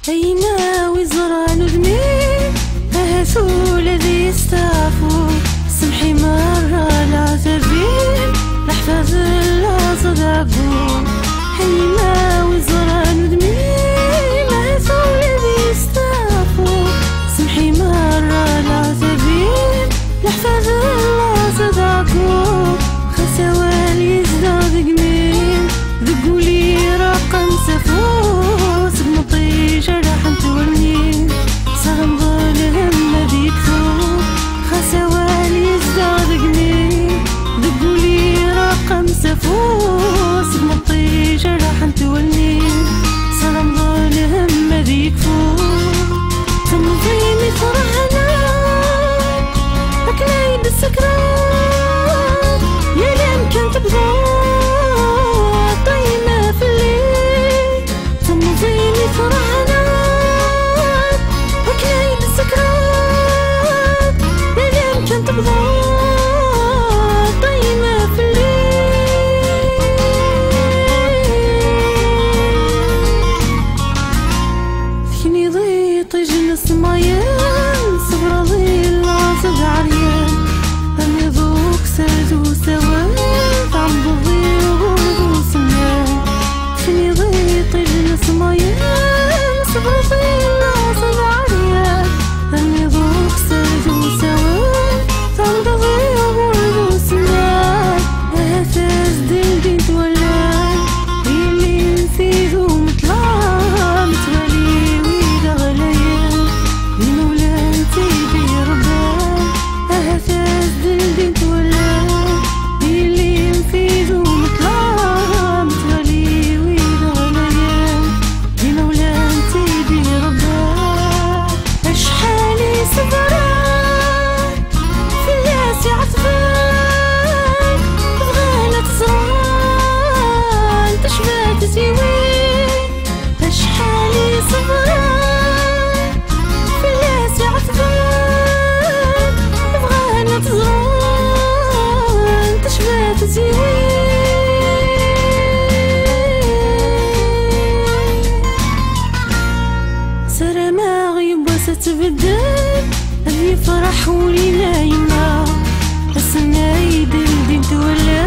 هينا وزران ودمين أهثوا الذي يستعفوا سمحي مرة العذابين لحفظ العصد عبون. هينا وزران ودمين أهثوا الذي يستعفوا سمحي مرة العذابين لحفظ العصد عبون. خسوال يزداد قمين ذقولي رقم سفوس بمطي جرح تولني صغم ظلم ما بيكفو. خسوال يزداد قمين ذقولي رقم سفوس بمطي جرح تولني صغم ظلم ما بيكفو. تمضيني فرحنا أكلين السكران يا لين كنت بضوء طيمة في الليل. تمضيني فرحنا أكلين السكران يا لين كنت بضوء طيمة في الليل. ذكني ضيط جنس مايان صبر ظل عصد عريان أني ذوق سرد وسواد عم بضيع وبرضو سمان. ذكني ضيط جنس مايان صبر ظل عصد عريان أني ذوق سرد وسواد عم بضيع وبرضو سمان. أهتاز دلدين تولان اللي نسيدو مطلع متولي ويدا غليان لمولاتي بيربان. أهتاز دلدين تولان اللي نسيدو مطلع متولي ويدا غليان لمولاتي بيربان. أشحالي سفران في الياس يعتبان بغانا تزران تشبات زيوين. أشحالي سفران في الياس يعتبان بغانا تزران تشبات زيوين. سرى ما غيب وستبدل أبي فرح ولي لا يما السنايد الدين تولى